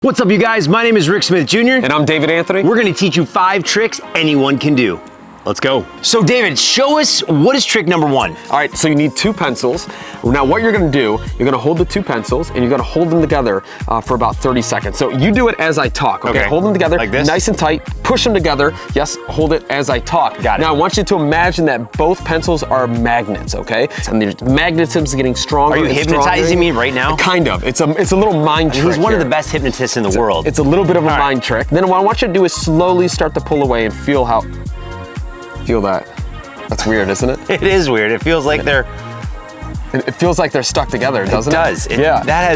What's up, you guys? My name is Rick Smith Jr. And I'm David Anthony. We're gonna teach you 5 tricks anyone can do. Let's go. So David, show us, what is trick number 1? All right, so you need 2 pencils. Now what you're gonna do, you're gonna hold the 2 pencils and you're gonna hold them together for about 30 seconds. So you do it as I talk, okay? Hold them together, like this? Nice and tight, push them together. Yes, hold it as I talk. Got it. Now I want you to imagine that both pencils are magnets, okay? And the magnetism's getting stronger. Are you and hypnotizing stronger. me right now? Kind of, it's a little mind trick. He's one of here. the best hypnotists in the world. It's a little bit of a All mind trick. Then what I want you to do is slowly start to pull away and feel that. That's weird, isn't it? It is weird. It feels like they're... It feels like they're stuck together, doesn't it? It does. Yeah. That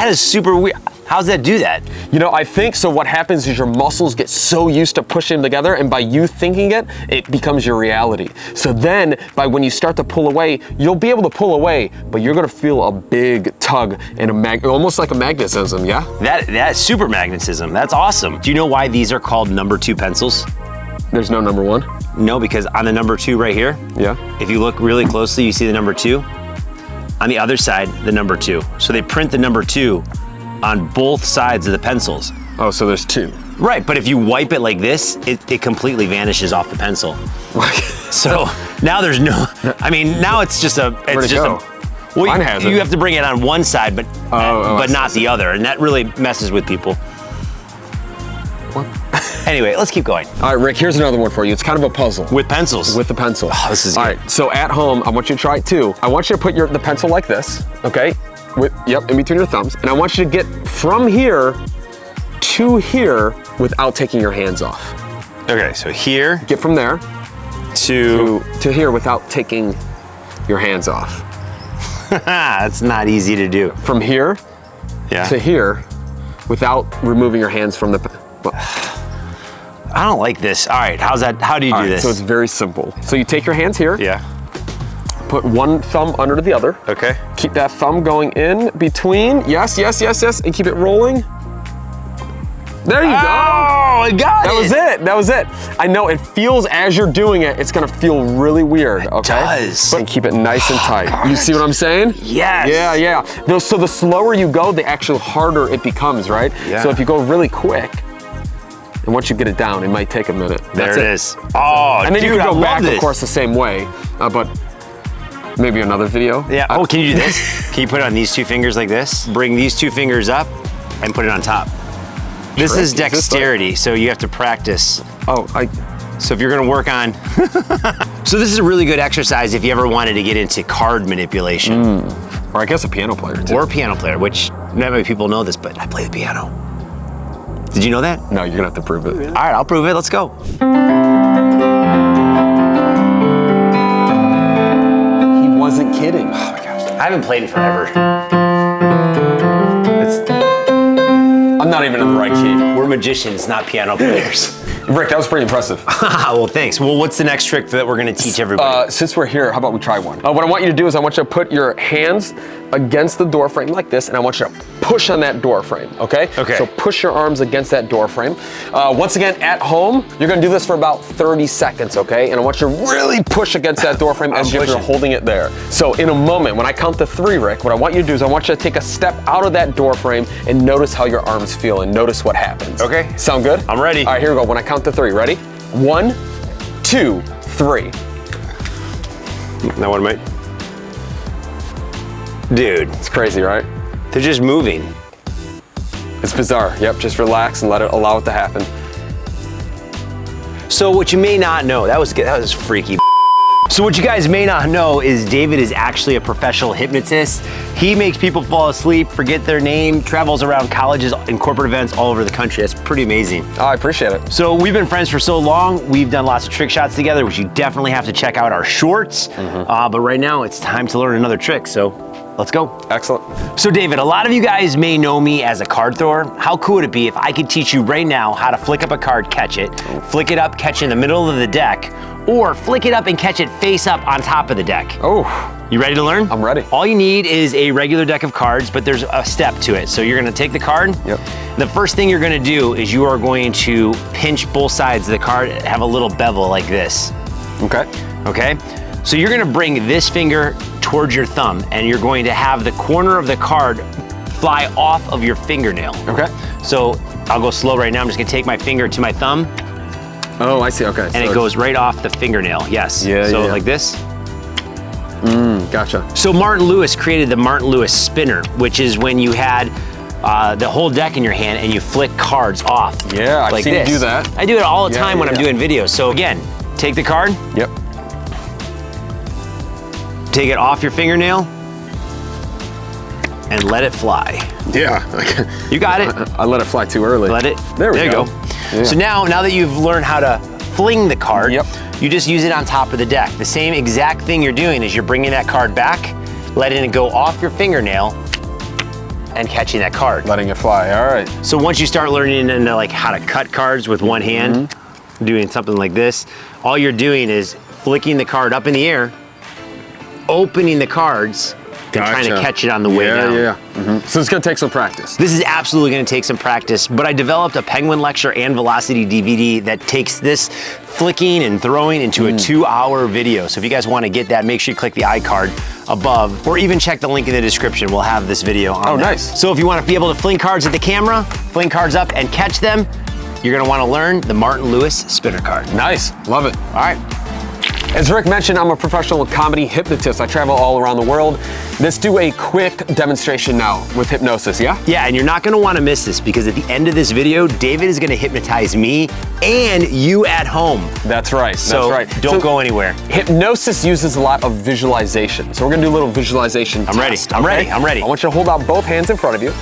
is super weird. How's that do that? You know, I think so what happens is your muscles get so used to pushing them together, and by you thinking it, it becomes your reality. So then, when you start to pull away, you'll be able to pull away, but you're gonna feel a big tug and almost like a magnetism, yeah? That's super magnetism. That's awesome. Do you know why these are called number 2 pencils? There's no number 1? No, because on the number 2 right here, Yeah. if you look really closely, you see the number 2. On the other side, the number 2. So they print the number 2 on both sides of the pencils. Oh, so there's 2. Right, but if you wipe it like this, it completely vanishes off the pencil. So now there's no, I mean, now it's just a, Where'd it go? Well, Mine has it. you have to bring it on one side, but not the other, and that really messes with people. What? Anyway, let's keep going. All right, Rick, here's another one for you. It's kind of a puzzle. With pencils. With the pencil. Oh, this is All good. right, so at home, I want you to try it too. I want you to put the pencil like this, okay? In between your thumbs. And I want you to get from here to here without taking your hands off. Okay, so here Get from there to here without taking your hands off. that's not easy to do. From here to here without removing your hands from the I don't like this. All right, how do you do this? So it's very simple. So you take your hands here, Yeah. put one thumb under the other. Okay. Keep that thumb going in between. Yes, and keep it rolling. There you go. Oh, I got it. That was it. I know it feels, as you're doing it, it's gonna feel really weird, okay? does. But keep it nice and tight. You see what I'm saying? Yes. Yeah. So the slower you go, the actual harder it becomes, right? Yeah. So if you go really quick, and once you get it down, it might take a minute. There it is. Oh, And then dude, you can I go love back, this. of course, the same way, but maybe another video. Yeah. Oh, can you do this? Can you put it on these 2 fingers like this? Bring these 2 fingers up and put it on top. This is dexterity, so you have to practice. So if you're gonna work on... So this is a really good exercise if you ever wanted to get into card manipulation. Or I guess a piano player, too. Or a piano player, which not many people know this, but I play the piano. Did you know that? No, you're gonna have to prove it. All right, I'll prove it. Let's go. He wasn't kidding. Oh my gosh. I haven't played in forever. I'm not even in the right key. We're magicians, not piano players. Rick, that was pretty impressive. Well, thanks. Well, what's the next trick that we're gonna teach everybody? Since we're here, how about we try one? What I want you to do is I want you to put your hands against the door frame like this, and I want you to push on that door frame, okay? Okay. So push your arms against that door frame. Once again, at home, you're gonna do this for about 30 seconds, okay? And I want you to really push against that door frame as if you're holding it there. So in a moment, when I count to 3, Rick, what I want you to do is I want you to take a step out of that door frame and notice how your arms feel and notice what happens. Okay. Sound good? I'm ready. All right, here we go. When I count to 3, ready? 1, 2, 3. Now what am I? Dude, It's crazy, right? they're just moving. It's bizarre. Yep, just relax and allow it to happen. So what you may not know, that was freaky. So what you guys may not know is David is actually a professional hypnotist. He makes people fall asleep, forget their name, travels around colleges and corporate events all over the country. That's pretty amazing. Oh, I appreciate it. So we've been friends for so long. We've done lots of trick shots together, which you definitely have to check out our shorts. But right now it's time to learn another trick. So let's go. Excellent. So David, a lot of you guys may know me as a card thrower. How cool would it be if I could teach you right now how to flick up a card, catch it, flick it up, catch it in the middle of the deck, or flick it up and catch it face up on top of the deck? Oh, You ready to learn? I'm ready. All you need is a regular deck of cards, but there's a step to it. So you're gonna take the card. Yep. The first thing you're gonna do is you are going to pinch both sides of the card, have a little bevel like this. okay. Okay? So you're gonna bring this finger towards your thumb and you're going to have the corner of the card fly off of your fingernail. Okay. So I'll go slow right now. I'm just gonna take my finger to my thumb. Oh, I see, okay. And it goes right off the fingernail, yes. Yeah, so yeah. like this. Gotcha. So Martin Lewis created the Martin Lewis spinner, which is when you had the whole deck in your hand and you flick cards off. Yeah, I've seen you do that. I do it all the time when I'm doing videos. So again, take the card. Yep. Take it off your fingernail and let it fly. Yeah. You got it. I let it fly too early. Let it. There we go. Yeah. So now that you've learned how to fling the card, Yep. you just use it on top of the deck. The same exact thing you're doing is you're bringing that card back, letting it go off your fingernail, and catching that card. Letting it fly, all right. So once you start learning into like how to cut cards with one hand, doing something like this, all you're doing is flicking the card up in the air, opening the cards, and trying to catch it on the way down. So it's gonna take some practice. This is absolutely gonna take some practice, but I developed a Penguin lecture and Velocity DVD that takes this flicking and throwing into a 2-hour video. So if you guys wanna get that, make sure you click the iCard above, or even check the link in the description. We'll have this video on there. Nice. So if you wanna be able to fling cards at the camera, fling cards up and catch them, you're gonna wanna learn the Martin Lewis spinner card. Nice, love it. All right. As Rick mentioned, I'm a professional comedy hypnotist. I travel all around the world. Let's do a quick demonstration now with hypnosis, yeah? Yeah, and you're not gonna wanna miss this because at the end of this video, David is gonna hypnotize me and you at home. That's right, So that's right. don't go anywhere. Hypnosis uses a lot of visualization. So we're gonna do a little visualization I'm ready, test, I'm okay? ready, I'm ready. I want you to hold out both hands in front of you.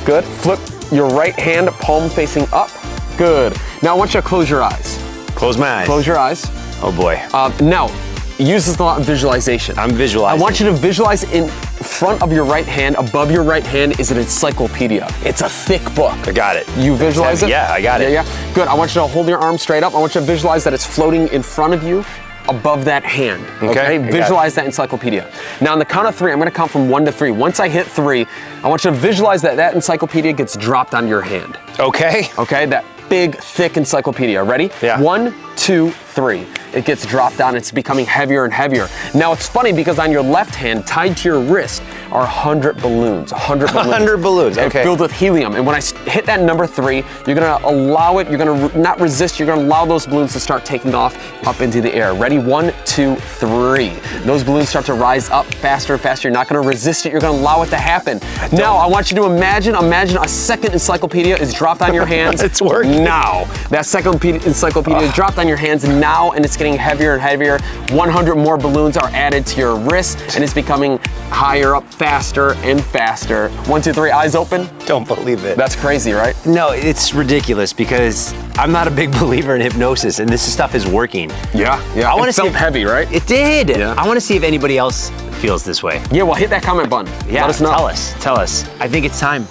Good, flip your right hand, palm facing up. Good. Now I want you to close your eyes. Close my eyes. Close your eyes. Oh boy. Now, uses a lot of visualization. I'm visualizing. I want you to visualize in front of your right hand, above your right hand is an encyclopedia. It's a thick book. I got it. You visualize it? Yeah, I got it. Yeah. Good. I want you to hold your arm straight up. I want you to visualize that it's floating in front of you, above that hand. Okay. Visualize that encyclopedia. Now on the count of 3, I'm gonna count from 1 to 3. Once I hit 3, I want you to visualize that that encyclopedia gets dropped on your hand. Okay. Okay, that big, thick encyclopedia. Ready? Yeah. 1, 2, 3. It gets dropped down. It's becoming heavier and heavier. Now it's funny because on your left hand, tied to your wrist, are 100 balloons. 100 balloons. 100 balloons, okay. Filled with helium. And when I hit that number 3, you're gonna allow it, you're gonna not resist, you're gonna allow those balloons to start taking off up into the air. Ready? 1, 2, 3. Those balloons start to rise up faster and faster. You're not gonna resist it, you're gonna allow it to happen. Now I want you to imagine a second encyclopedia is dropped on your hands. It's working. Now. That second encyclopedia is dropped on your hands now, and it's getting heavier and heavier. 100 more balloons are added to your wrist, and it's becoming higher up, faster and faster. 1, 2, 3, eyes open. Don't believe it. That's crazy, right? No, it's ridiculous because I'm not a big believer in hypnosis and this stuff is working. Yeah. I want to see felt heavy, right? It did. Yeah. I want to see if anybody else feels this way. Yeah, well, hit that comment button. Yeah, let us know. Tell us. I think it's time.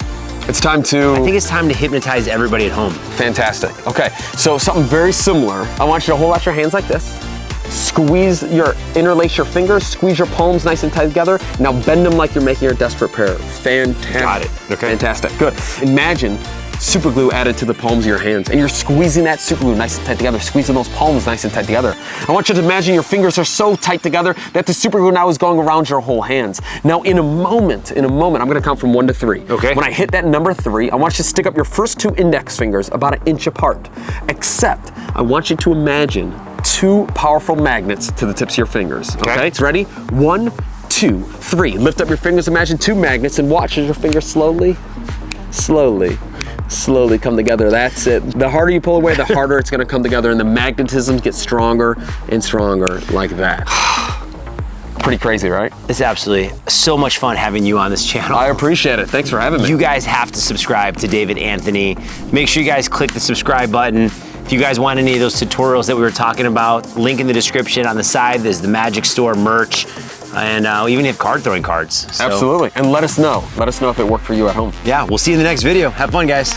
It's time to... I think it's time to hypnotize everybody at home. Fantastic. Okay, so something very similar. I want you to hold out your hands like this. Interlace your fingers, squeeze your palms nice and tight together. Now bend them like you're making your desperate prayer. Fantastic. Got it. Okay. Fantastic. Good. Imagine super glue added to the palms of your hands, and you're squeezing that super glue nice and tight together, squeezing those palms nice and tight together. I want you to imagine your fingers are so tight together that the super glue now is going around your whole hands. Now in a moment, I'm gonna count from 1 to 3. Okay. When I hit that number 3, I want you to stick up your first 2 index fingers about 1 inch apart, except I want you to imagine 2 powerful magnets to the tips of your fingers. Okay, it's ready? 1, 2, 3. Lift up your fingers, imagine 2 magnets, and watch as your fingers slowly come together. That's it. The harder you pull away, the harder it's gonna come together, and the magnetism gets stronger and stronger like that. Pretty crazy, right? It's absolutely so much fun having you on this channel. I appreciate it. Thanks for having me. You guys have to subscribe to David Anthony. Make sure you guys click the subscribe button. If you guys want any of those tutorials that we were talking about, link in the description. On the side, there's the Magic Store merch. And we even have card throwing cards. So, absolutely. And let us know. Let us know if it worked for you at home. yeah, we'll see you in the next video. Have fun, guys.